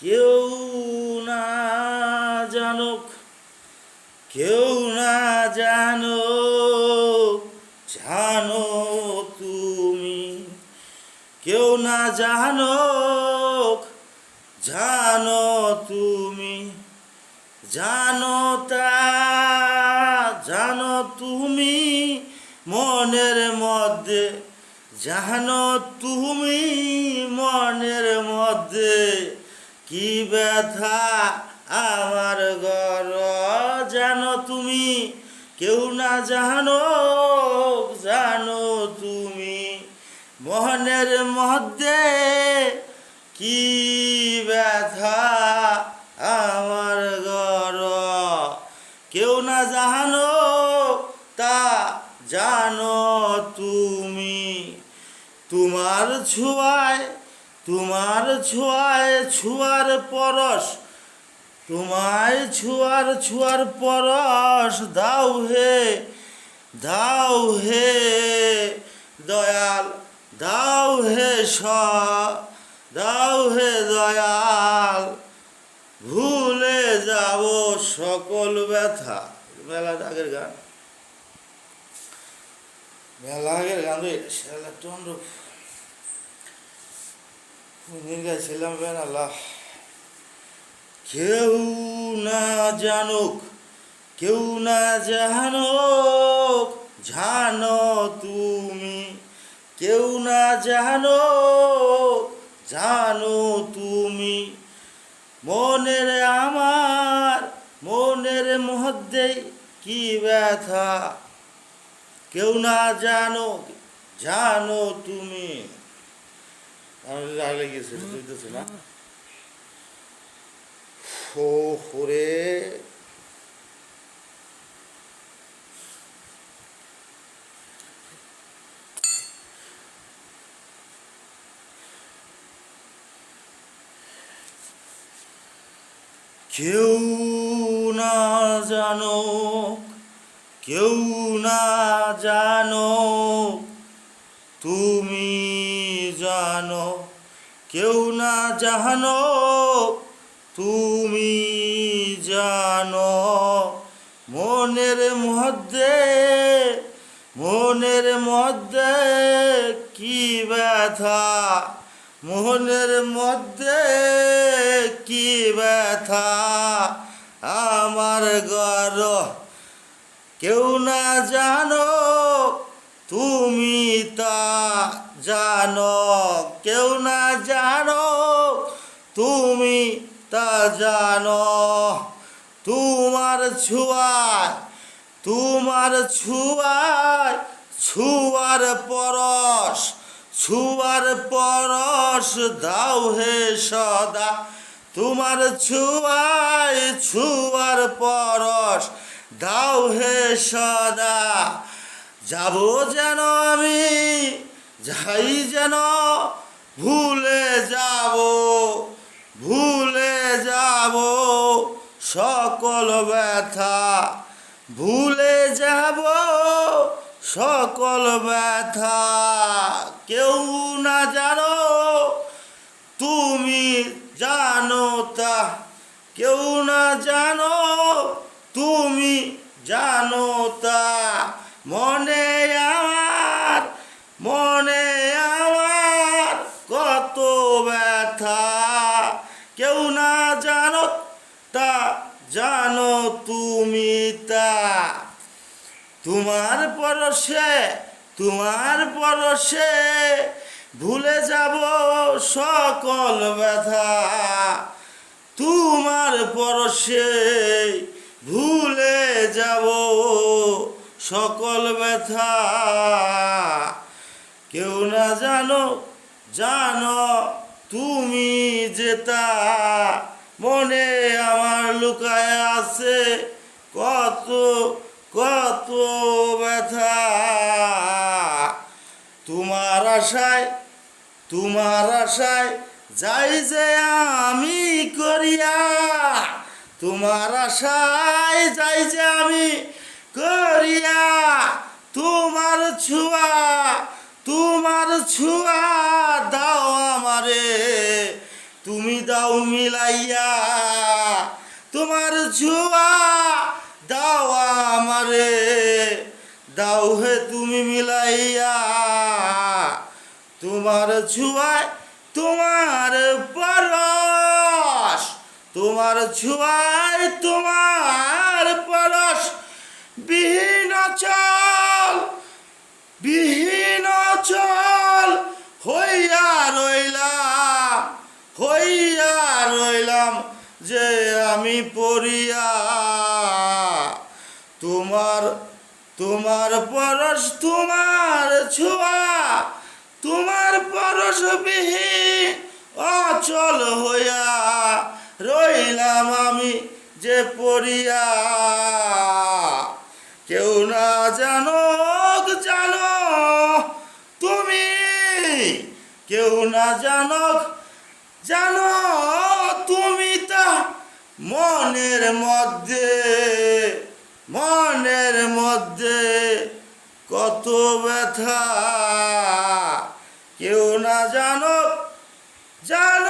কেউ না জানুক, কেউ না জানুক, জানো তুমি। কেউ না জানুক, জানো তুমি। জানো তা, জানো তুমি মনের মধ্যে। জানো তুমি মনের মধ্যে কি ব্যথা আমার গর। জানো তুমি, কেউ না জানো, জানো তুমি মনের মধ্যে কি ব্যথা আমার গর। কেউ না জানো তা জানো তুমি। তোমার ছোঁয়ায়, তোমার ছোঁয়ায় ছোঁয়ার পরশ, তোমায় ছোঁয়ার পরশ দাও হে, দাও হে দয়াল, দাও হে দাও হে দয়াল। ভুলে যাব সকল ব্যথা। মেলা আগের গান, মেলা আগের গান টন্ড গাইছিলাম বেনাল্লাহ। কেউ না জানুক, কেউ না জানুক, জানো তুমি। কেউ না জানুক, জানো তুমি মনের আমার মনের মধ্যে কি ব্যথা। কেউ না জানো, জানো তুমি। আমি গেছি বুঝতেছি না। ওরে কেউ না জানো, কেউ না জানো, তুমি জানো। কেউ না জানো, তুমি জানো মনের মধ্যে, মনের মধ্যে কি ব্যথা। মনের মধ্যে কি ব্যথা আমার গর। কেউ না জানো, তুমি তা জানো। কেউ না জানো, তুমি তা জানো। তোমার ছোঁয়ায়, তোমার ছোঁয়ায় ছোঁয়ার পরশ, ছোঁয়ার পরশ দাও হে সদা। তোমার ছোঁয়ায় ছোঁয়ার পরশ দাও হে সদা। যাব যেন আমি, যাই যেন ভুলে যাব, ভুলে যাব সকল ব্যথা। ভুলে যাব সকল ব্যথা। কেউ না জানো, তুমি জানো তা। কেউ না জানো, তুমি জানো তা মনে আমার, মনে আমার কত ব্যথা। কেউ না জানো তা জানো তুমি তা। তোমার পরশে, তোমার পরশে ভুলে যাব সকল ব্যথা। তোমার পরশে ভুলে যাব সকল ব্যথা। কেউ না জানো, জানো তুমি যেতা মনে আমার লুকায় আছে কত কত ব্যথা। তোমার আশায়, তোমার আশায় যাই যে আমি করিয়া। তোমার আশায় যাই যে আমি করিয়া। তোমার ছোঁয়া, তোমার ছোঁয়া দাও আমারে। তুমি দাও মিলাইয়া, তোমার ছোঁয়া দাও আমারে, দাও হে তুমি মিলাইয়া, তোমার ছোঁয়ায় তোমার পরশ, তোমার ছোঁয়ায় তোমার পরশ, বিহীন চল বিহীন চল হইয়া রইলাম, হইয়া রইলাম যে আমি পড়িয়া, তোমার তোমার পরশ তোমার ছোঁয়া, তোমার পরশ বিহীন অচল হইয়া রইলাম আমি যে পড়িয়া। কেউ না জানুক জানো তুমি, কেউ না জানুক জানো তুমি তা মনের মধ্যে, মনের মধ্যে কত ব্যথা। কেউ না জানুক জানো